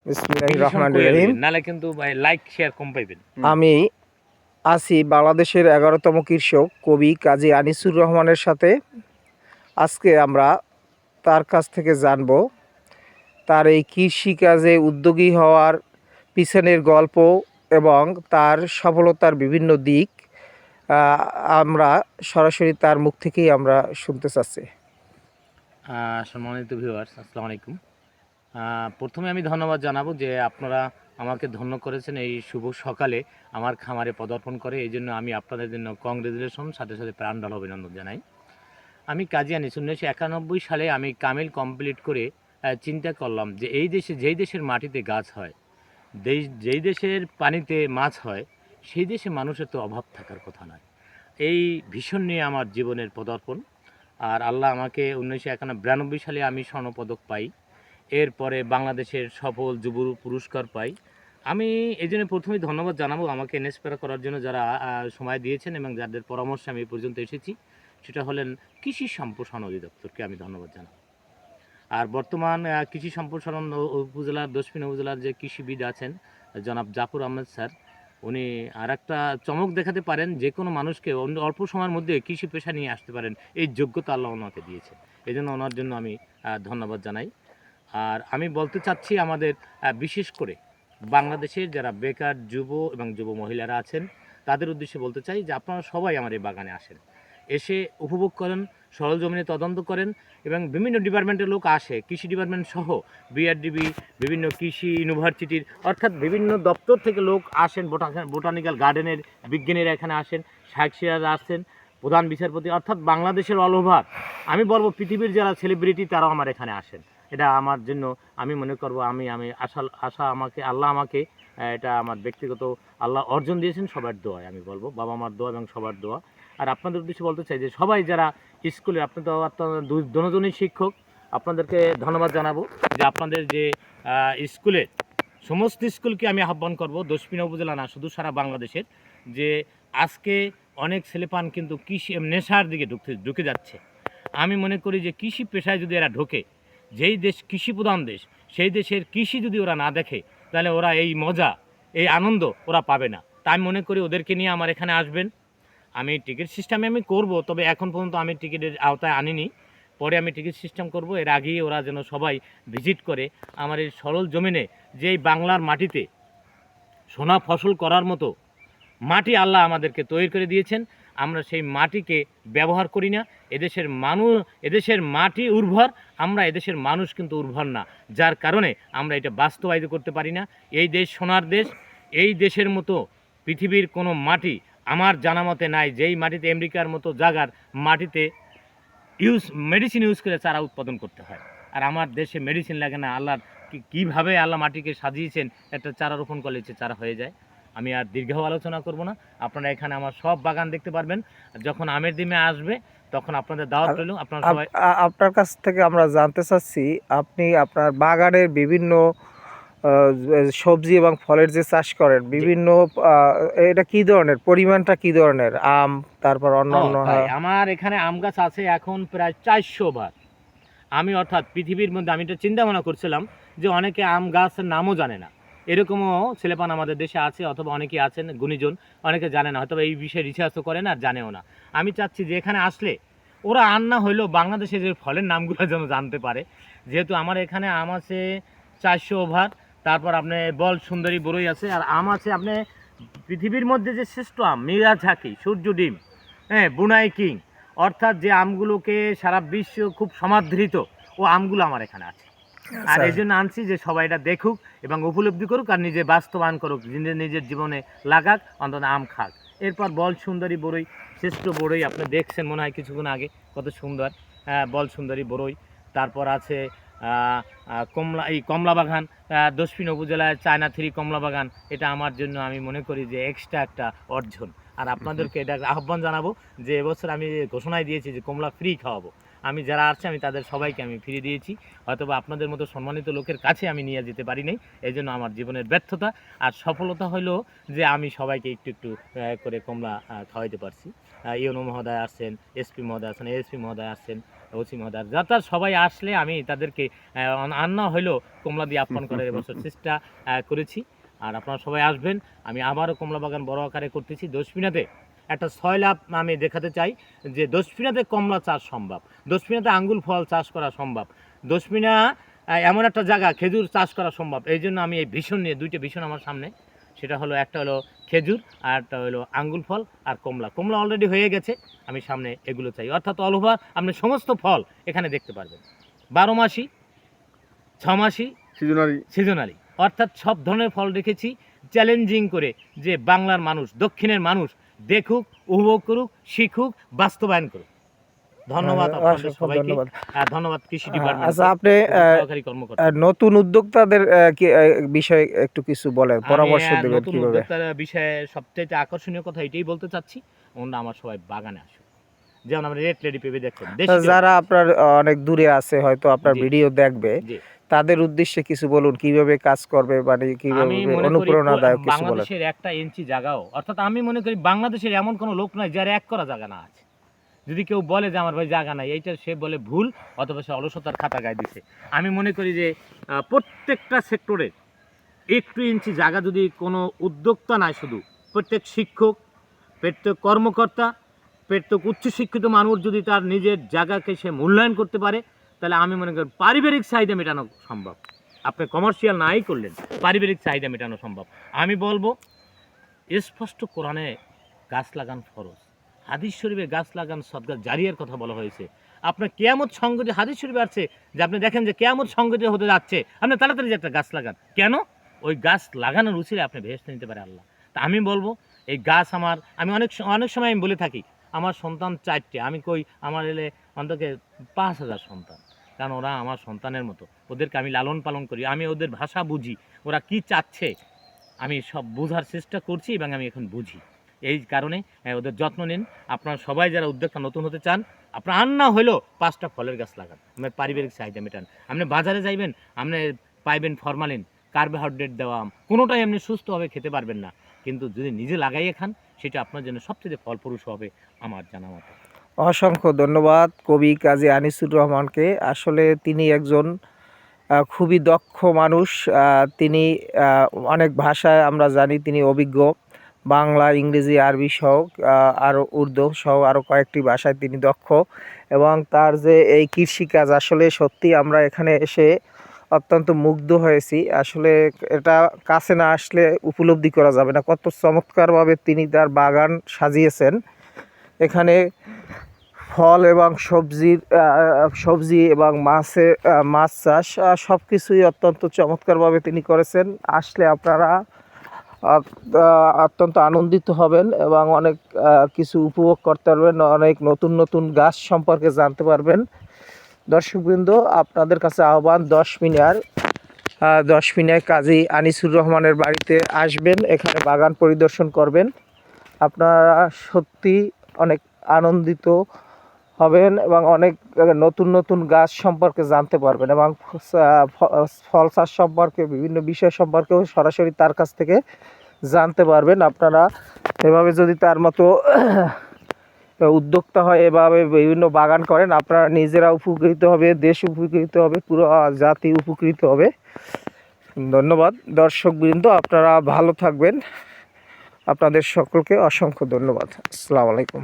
বিসমিল্লাহির ডিসিশন রহমানির করে রহিম। দিবেন, নাহলে কিন্তু ভাই লাইক শেয়ার কম পাইবেন। আমি আছি বাংলাদেশের 11তম কৃষক কবি কাজী আনিসুর রহমানের সাথে। আজকে আমরা তার কাছ থেকে জানব তার এই কৃষিকাজে উদ্যোগী হওয়ার পিছনের গল্প এবং তার সফলতার বিভিন্ন দিক। আমরা সরাসরি তার মুখ থেকেই আমরা শুনতে চাচ্ছি। সম্মানিত ভিউয়ার্স, আসসালামু আলাইকুম। প্রথমে আমি ধন্যবাদ জানাবো যে আপনারা আমাকে ধন্য করেছেন এই শুভ সকালে আমার খামারে পদার্পণ করে। এই জন্য আমি আপনাদের জন্য কংগ্রেচুলেশন, সাথে সাথে প্রাণঢাল অভিনন্দন জানাই। আমি কাজী আনিস 1991 সালে আমি কামিল কমপ্লিট করে চিন্তা করলাম যে এই দেশে যেই দেশের মাটিতে গাছ হয়, যেই দেশের পানিতে মাছ হয়, সেই দেশে মানুষের তো অভাব থাকার কথা নয়। এই ভীষণ নিয়ে আমার জীবনের পদার্পণ। আর আল্লাহ আমাকে 1992 সালে আমি স্বর্ণপদক পাই। এরপরে বাংলাদেশের সফল যুব পুরস্কার পাই। আমি এই জন্য প্রথমেই ধন্যবাদ জানাবো আমাকে ইন্সপায়ার করার জন্য যারা সময় দিয়েছেন এবং যাদের পরামর্শে আমি এই পর্যন্ত এসেছি। সেটা হলেন কৃষি সম্প্রসারণ অধিদপ্তরকে আমি ধন্যবাদ জানাবো। আর বর্তমান কৃষি সম্প্রসারণ উপজেলার দক্ষিণ উপজেলার যে কৃষিবিদ আছেন জনাব জাফর আহমেদ স্যার, উনি আর একটা চমক দেখাতে পারেন, যে কোনো মানুষকে অল্প সময়ের মধ্যে কৃষি পেশা নিয়ে আসতে পারেন, এই যোগ্যতা আল্লাহ ওনাকে দিয়েছে। এই জন্য ওনার জন্য আমি ধন্যবাদ জানাই। আর আমি বলতে চাচ্ছি আমাদের বিশেষ করে বাংলাদেশের যারা বেকার যুব এবং যুব মহিলারা আছেন, তাদের উদ্দেশ্যে বলতে চাই যে আপনারা সবাই আমার এই বাগানে আসেন, এসে উপভোগ করেন, সরলজমিনে তদন্ত করেন। এবং বিভিন্ন ডিপার্টমেন্টের লোক আসে, কৃষি ডিপার্টমেন্ট সহ বিআরডিবি, বিভিন্ন কৃষি ইউনিভার্সিটির, অর্থাৎ বিভিন্ন দপ্তর থেকে লোক আসেন। বোটানিক্যাল গার্ডেনের বিজ্ঞানীরা এখানে আসেন, সাহেবরা আসেন, প্রধান বিচারপতি, অর্থাৎ বাংলাদেশের অল ওভার, আমি বলবো পৃথিবীর যারা সেলিব্রিটি তারাও আমার এখানে আসেন। এটা আমার জন্য আমি মনে করব আমি আশা আমাকে আল্লাহ আমাকে এটা আমার ব্যক্তিগত আল্লাহ অর্জন দিয়েছেন সবার দোয়ায়। আমি বলবো বাবা মার দোয়া এবং সবার দোয়া। আর আপনাদের উদ্দেশ্যে বলতে চাই যে সবাই যারা স্কুলে, আপনি তো দুজনই শিক্ষক, আপনাদেরকে ধন্যবাদ জানাবো যে আপনাদের যে স্কুলে, সমস্ত স্কুলকে আমি আহ্বান করব, দক্ষিণ উপজেলা না শুধু সারা বাংলাদেশের, যে আজকে অনেক ছেলেপান কিন্তু কৃষি নেশার দিকে ঢুকে যাচ্ছে। আমি মনে করি যে কৃষি পেশায় যদি এরা ঢোকে, যেই দেশ কৃষি প্রধান দেশ, সেই দেশের কৃষি যদি ওরা না দেখে, তাহলে ওরা এই মজা, এই আনন্দ ওরা পাবে না। তাই আমি মনে করি ওদেরকে নিয়ে আমার এখানে আসবেন। আমি টিকিট সিস্টেমে আমি করব, তবে এখন পর্যন্ত আমি টিকিটের আওতায় আনিনি, পরে আমি টিকিট সিস্টেম করব। এর আগেই ওরা যেন সবাই ভিজিট করে আমার এই সরল জমিনে, যে বাংলার মাটিতে সোনা ফসল করার মতো মাটি আল্লাহ আমাদেরকে তৈরি করে দিয়েছেন, আমরা সেই মাটিকে ব্যবহার করি না। এদেশের মাটি উর্বর, আমরা এদেশের মানুষ কিন্তু উর্বর না, যার কারণে আমরা এটা বাস্তবায়িত করতে পারি না। এই দেশ সোনার দেশ, এই দেশের মতো পৃথিবীর কোনো মাটি আমার জানা মতে নাই, যেই মাটিতে আমেরিকার মতো জায়গার মাটিতে মেডিসিন ইউজ করে চারা উৎপাদন করতে হয়। আর আমার দেশে মেডিসিন লাগে না। আল্লাহর কীভাবে আল্লাহ মাটিকে সাজিয়েছেন, একটা চারা রোপণ করলে চারা হয়ে যায়। আমি আর দীর্ঘ আলোচনা করব না, আপনারা এখানে আমার সব বাগান দেখতে পারবেন। যখন আমের দিনে আসবে তখন আপনাদের দাওয়াত রইল। আপনারা সবাই, আপনার কাছ থেকে আমরা জানতে চাচ্ছি, আপনি আপনার বাগানের বিভিন্ন সবজি এবং ফলের যে চাষ করেন, বিভিন্ন এটা কি ধরনের, পরিমাণটা কি ধরনের, আম তারপর অন্যান্য? আমার এখানে আম গাছ আছে এখন প্রায় 400 বার। আমি অর্থাৎ পৃথিবীর মধ্যে, আমি এটা চিন্তা ভাবনা করছিলাম যে অনেকে আম গাছের নামও জানে না, এরকমও ছেলেপান আমাদের দেশে আছে, অথবা অনেকেই আছেন গুণীজন, অনেকে জানে না, হয়তো এই বিষয়ে রিসার্চও করে না আর জানেও না। আমি চাচ্ছি যে এখানে আসলে ওরা আর না হইলেও বাংলাদেশের যে ফলের নামগুলো যেন জানতে পারে। যেহেতু আমার এখানে আম আছে 400 ওভার, তারপর আপনি বল সুন্দরী বড়ই আছে, আর আম আছে আপনি পৃথিবীর মধ্যে যে শ্রেষ্ঠ আম মিরাঝাকি, সূর্য ডিম, হ্যাঁ, বুনাই কিং, অর্থাৎ যে আমগুলোকে সারা বিশ্ব খুব সমাদৃত, ও আমগুলো আমার এখানে আছে। আর এই জন্য আনছি যে সবাই এটা দেখুক এবং উপলব্ধি করুক আর নিজে বাস্তবায়ন করুক, নিজের জীবনে লাগাক, অন্তত আম খাক। এরপর বল সুন্দরী বড়ই, শ্রেষ্ঠ বড়ই আপনি দেখছেন মনে হয় কিছুক্ষণ আগে, কত সুন্দর, বল সুন্দরী বড়ই। তারপর আছে কমলা বাগান, দক্ষিণ উপজেলায় চায়না 3 কমলা বাগান। এটা আমার জন্য আমি মনে করি যে এক্সট্রা একটা অর্জন। আর আপনাদেরকে এটা আহ্বান জানাবো যে এবছর আমি ঘোষণায় দিয়েছি যে কমলা ফ্রি খাওয়াবো। আমি যারা আসছে আমি তাদের সবাইকে আমি ফ্রি দিয়েছি, হয়তোবা আপনাদের মতো সম্মানিত লোকের কাছে আমি নিয়ে যেতে পারি নাই, এই জন্য আমার জীবনের ব্যর্থতা। আর সফলতা হলো যে আমি সবাইকে একটু একটু করে কমলা খাওয়াইতে পারছি। ইউনো মহোদয় আসছেন, এসপি মহোদয় আসছেন, এএসপি মহোদয় আসছেন, ওসি মহোদয়, যারা সবাই আসলে আমি তাদেরকে আন্না হলেও কমলা দিয়ে আপ্যায়ন করার এবছর চেষ্টা করেছি। আর আপনারা সবাই আসবেন। আমি আবারও কমলা বাগান বড় আকারে করতেছি। দশপিনাতে একটা সয়লাভ আমি দেখাতে চাই যে দশপিনাতে কমলা চাষ সম্ভব, দশপিনাতে আঙ্গুল ফল চাষ করা সম্ভব, দশপিনা এমন একটা জায়গা খেজুর চাষ করা সম্ভব। এই জন্য আমি এই ভীষণ নিয়ে দুইটা ভীষণ আমার সামনে, সেটা হলো একটা হলো খেজুর আর একটা হলো আঙ্গুল ফল আর কমলা। কমলা অলরেডি হয়ে গেছে, আমি সামনে এগুলো চাই, অর্থাৎ অল ওভার আপনি সমস্ত ফল এখানে দেখতে পারবেন, 12 মাসি, 6 মাসি, সিজনারি, অর্থাৎ সব ধরনের ফল রেখেছি চ্যালেঞ্জিং করে, যে বাংলার মানুষ, দক্ষিণের মানুষ দেখুক, উপভোগ করুক, শিখুক, বাস্তবায়ন করুক। ধন্যবাদ আপনাদের অসংখ্য সবাইকে। ধন্যবাদ। ধন্যবাদ কৃষি ডিপার্টমেন্ট। আচ্ছা, আপনি সহকারী কর্মকর্তা। নতুন উদ্যোক্তাদের বিষয়ে একটু কিছু বলেন, পরামর্শ আমি দেবেন নতুন কিভাবে? উদ্যোক্তার বিষয়ে সবচেয়ে আকর্ষণীয় কথা এটাই বলতে চাচ্ছি, ওনারা আমার সবাই বাগানে আসুক। যেমন আমরা রেড লেডি পেঁপে দেখছেন, যারা আপনার অনেক দূরে আছে, হয়তো আপনার জি। ভিডিও দেখবে, জি, তাদের উদ্দেশ্যে কিছু বলুন, কিভাবে কাজ করবে, মানে আমি কিভাবে মনে করি অনুপ্রেরণাদায়ক কিছু বলেন। বাংলাদেশের 1 ইঞ্চি জায়গাও, অর্থাৎ আমি মনে করি বাংলাদেশের এমন কোনো লোক নাই যার 1 করা জায়গা না আছে। যদি কেউ বলে যে আমার ভাই জায়গা নাই, এইটা সে বলে ভুল, অথবা সে অলসতার খাতা গায়ে দিছে। আমি মনে করি যে প্রত্যেকটা সেক্টরে 1 ইঞ্চি জায়গা যদি কোনো উদ্যোক্তা নাই, শুধু প্রত্যেক শিক্ষক, প্রত্যেক কর্মকর্তা, প্রত্যেক উচ্চশিক্ষিত মানুষ যদি তার নিজের জায়গাকে সে মূল্যায়ন করতে পারে, তাহলে আমি মনে করি পারিবারিক চাহিদা মেটানো সম্ভব। আপনি কমার্শিয়াল নাই করলেন, পারিবারিক চাহিদা মেটানো সম্ভব। আমি বলবো স্পষ্ট কোরআনে গাছ লাগান ফরজ, হাদিস শরীফে গাছ লাগান সদকা জারিয়ার কথা বলা হয়েছে। আপনার কিয়ামত সংগঠি, হাদিস শরীফে আছে যে আপনি দেখেন যে কিয়ামত সংগঠিত হতে যাচ্ছে, আপনি তাড়াতাড়ি যে একটা গাছ লাগান। কেন? ওই গাছ লাগানোর উচিলে আপনি ভেস্তে নিতে পারে আল্লাহ। তা আমি বলবো এই গাছ আমি অনেক সময় আমি বলে থাকি আমার সন্তান 4টে, আমি কই আমার এলে অন্তকে 5,000 সন্তান, কারণ ওরা আমার সন্তানের মতো, ওদেরকে আমি লালন পালন করি, আমি ওদের ভাষা বুঝি, ওরা কি চাচ্ছে আমি সব বোঝার চেষ্টা করছি এবং আমি এখন বুঝি। এই কারণে ওদের যত্ন নিন। আপনারা সবাই যারা উদ্যোক্তা নতুন হতে চান, আপনার আন্না হলেও 5টা ফলের গাছ লাগান, আপনার পারিবারিক চাহিদা মেটান। আপনি বাজারে যাইবেন, আপনি পাইবেন ফরমালিন, কার্বোহাইড্রেট দেওয়া, কোনোটাই আপনি সুস্থভাবে খেতে পারবেন না। কিন্তু যদি নিজে লাগাইয়ে খান, সেটা আপনার জন্য সবচেয়ে ফলপ্রসূ হবে আমার জানা মতো। অসংখ্য ধন্যবাদ কবি কাজী আনিসুর রহমানকে। আসলে তিনি একজন খুবই দক্ষ মানুষ। তিনি অনেক ভাষায় আমরা জানি তিনি অভিজ্ঞ, বাংলা, ইংরেজি, আরবি সহ আরও উর্দু সহ আরও কয়েকটি ভাষায় তিনি দক্ষ। এবং তার যে এই কৃষিকাজ, আসলে সত্যি আমরা এখানে এসে অত্যন্ত মুগ্ধ হয়েছি। আসলে এটা কাছে না আসলে উপলব্ধি করা যাবে না কত চমৎকারভাবে তিনি তার বাগান সাজিয়েছেন। এখানে ফল এবং সবজি এবং মাছ চাষ সব কিছুই অত্যন্ত চমৎকারভাবে তিনি করেছেন। আসলে আপনারা অত্যন্ত আনন্দিত হবেন এবং অনেক কিছু উপভোগ করতে পারবেন, অনেক নতুন নতুন গাছ সম্পর্কে জানতে পারবেন। দর্শকবৃন্দ, আপনাদের কাছে আহ্বান, 10 মিনিট কাজী আনিসুর রহমানের বাড়িতে আসবেন, এখানে বাগান পরিদর্শন করবেন। আপনারা সত্যি অনেক আনন্দিত হবেন এবং অনেক নতুন নতুন গাছ সম্পর্কে জানতে পারবেন এবং ফল চাষ সম্পর্কে বিভিন্ন বিষয় সম্পর্কেও সরাসরি তার কাছ থেকে জানতে পারবেন। আপনারা এভাবে যদি তার মতো উদ্যোক্তা হয়, এভাবে বিভিন্ন বাগান করেন, আপনারা নিজেরা উপকৃত হবে, দেশ উপকৃত হবে, পুরো জাতি উপকৃত হবে। ধন্যবাদ দর্শকবৃন্দ, আপনারা ভালো থাকবেন। আপনাদের সকলকে অসংখ্য ধন্যবাদ। আসসালামু আলাইকুম।